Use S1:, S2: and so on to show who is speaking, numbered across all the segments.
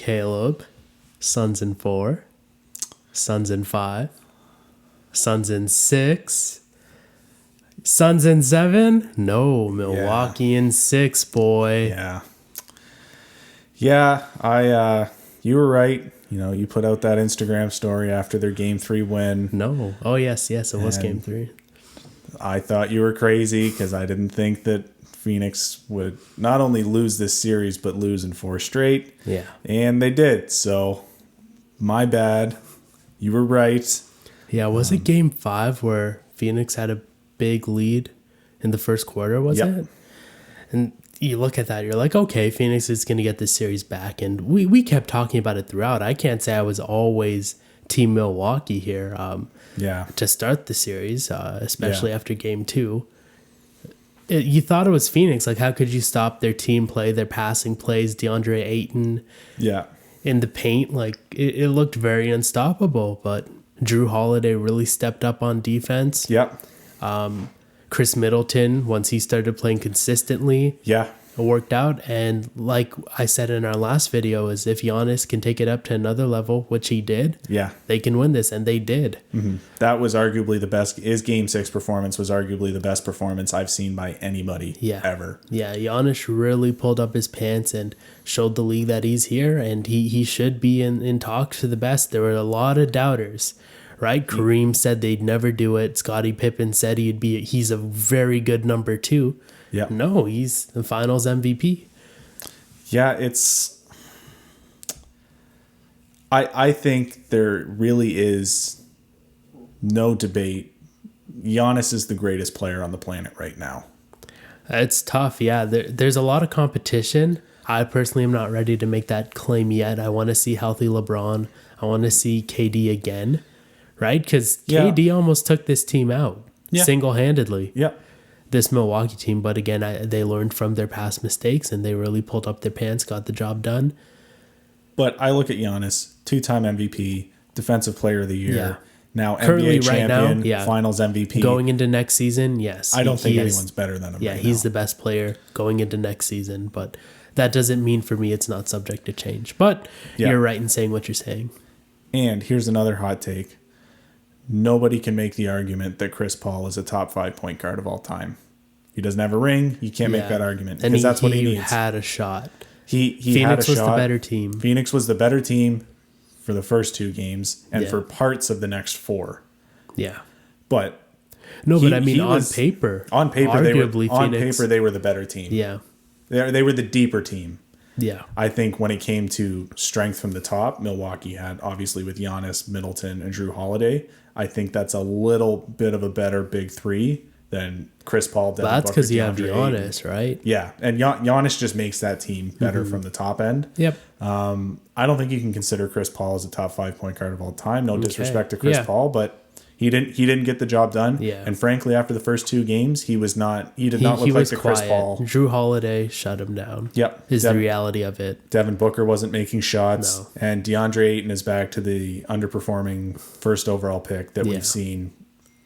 S1: Caleb. Suns in 4. Suns in 5. Suns in 6. Suns in 7. No, Milwaukee in 6, boy.
S2: Yeah. You were right. You put out that Instagram story after their Game 3 win.
S1: No. Oh, yes, it was Game 3.
S2: I thought you were crazy because I didn't think that Phoenix would not only lose this series, but lose in 4 straight.
S1: Yeah.
S2: And they did. So, my bad. You were right.
S1: Yeah, was it Game 5 where Phoenix had a big lead in the first quarter, was it? And you look at that, you're like, okay, Phoenix is going to get this series back. And we kept talking about it throughout. I can't say I was always Team Milwaukee here to start the series, especially after Game 2. You thought it was Phoenix. Like, how could you stop their team play, their passing plays, DeAndre Ayton in the paint? Like, it looked very unstoppable, but Drew Holiday really stepped up on defense. Chris Middleton, once he started playing consistently, it worked out. And like I said in our last video, is if Giannis can take it up to another level, which he did, they can win this, and they did.
S2: That was arguably the best. His Game 6 performance was arguably the best performance I've seen by anybody ever. Yeah,
S1: Giannis really pulled up his pants and showed the league that he's here, and he should be in talks for the best. There were a lot of doubters. Right? Kareem said they'd never do it. Scottie Pippen said he's a very good number 2.
S2: Yeah.
S1: No, he's the finals MVP.
S2: Yeah, I think there really is no debate. Giannis is the greatest player on the planet right now.
S1: It's tough, yeah. There's a lot of competition. I personally am not ready to make that claim yet. I want to see healthy LeBron. I want to see KD again. Right? Because KD almost took this team out single-handedly. This Milwaukee team. But again, they learned from their past mistakes, and they really pulled up their pants, got the job done.
S2: But I look at Giannis, 2-time MVP, Defensive Player of the Year, now
S1: currently
S2: NBA champion, Finals MVP.
S1: Going into next season, yes.
S2: I don't think anyone's better than him right
S1: he's
S2: now.
S1: the best player going into next season. But that doesn't mean for me it's not subject to change. But you're right in saying what you're saying.
S2: And here's another hot take. Nobody can make the argument that Chris Paul is a top 5 point guard of all time. He doesn't have a ring. You can't make that argument because that's what he needs.
S1: He had a shot.
S2: Phoenix
S1: was the better team.
S2: Phoenix was the better team for the first 2 games and for parts of the next 4. But
S1: I mean on paper,
S2: arguably they were the better team. They were the deeper team. I think when it came to strength from the top, Milwaukee had, obviously with Giannis, Middleton, and Drew Holiday. I think that's a little bit of a better big 3 than Chris Paul.
S1: Devin that's because you have Giannis, right?
S2: Yeah, and Giannis just makes that team better from the top end. I don't think you can consider Chris Paul as a top 5 point guard of all time. No disrespect to Chris Paul, but he didn't get the job done. And frankly, after the first 2 games, he did not look like the Chris Paul.
S1: Drew Holiday shut him down. Is the reality of it.
S2: Devin Booker wasn't making shots, and DeAndre Ayton is back to the underperforming first overall pick that we've seen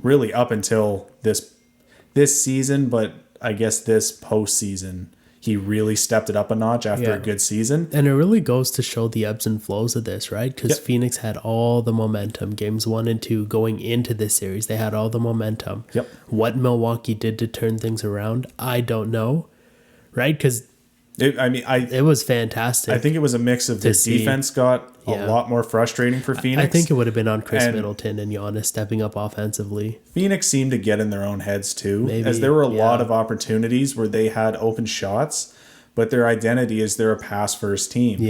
S2: really up until this season, but I guess this postseason he really stepped it up a notch after a good season.
S1: And it really goes to show the ebbs and flows of this, right? Because Phoenix had all the momentum. Games 1 and 2 going into this series, they had all the momentum. What Milwaukee did to turn things around, I don't know, right? Because it was fantastic.
S2: I think it was a mix of the defense got a lot more frustrating for Phoenix.
S1: I think it would have been on Chris Middleton and Giannis stepping up offensively.
S2: Phoenix seemed to get in their own heads too, as there were a lot of opportunities where they had open shots, but their identity is they're a pass-first team.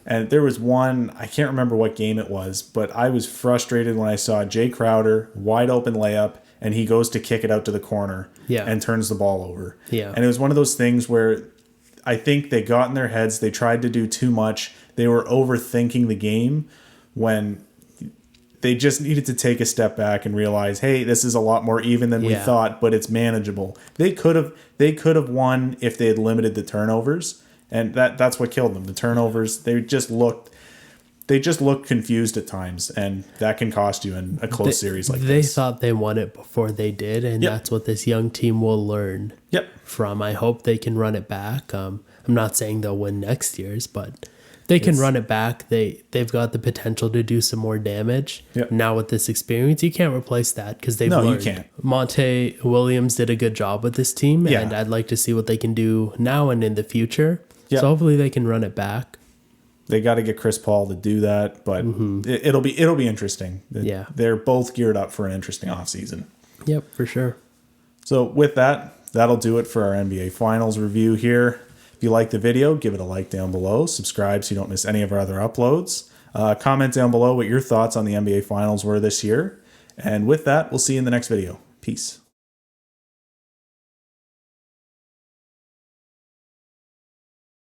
S2: And there was one, I can't remember what game it was, but I was frustrated when I saw Jay Crowder, wide open layup, and he goes to kick it out to the corner and turns the ball over. And it was one of those things where I think they got in their heads. They tried to do too much. They were overthinking the game when they just needed to take a step back and realize, hey, this is a lot more even than we thought, but it's manageable. They could have won if they had limited the turnovers, and that's what killed them. The turnovers, they just looked confused at times, and that can cost you in a close series like this.
S1: They thought they won it before they did, and that's what this young team will learn from. I hope they can run it back. I'm not saying they'll win next year's, but they can run it back. They've got the potential to do some more damage.
S2: Yep.
S1: Now with this experience, you can't replace that because they've
S2: learned.
S1: You can't. Monte Williams did a good job with this team,
S2: Yeah.
S1: and I'd like to see what they can do now and in the future.
S2: Yep.
S1: So hopefully they can run it back.
S2: They got to get Chris Paul to do that, but it'll be interesting.
S1: Yeah.
S2: They're both geared up for an interesting offseason.
S1: Yep, for sure.
S2: So with that, that'll do it for our NBA Finals review here. If you like the video, give it a like down below. Subscribe so you don't miss any of our other uploads. Comment down below what your thoughts on the NBA Finals were this year. And with that, we'll see you in the next video. Peace.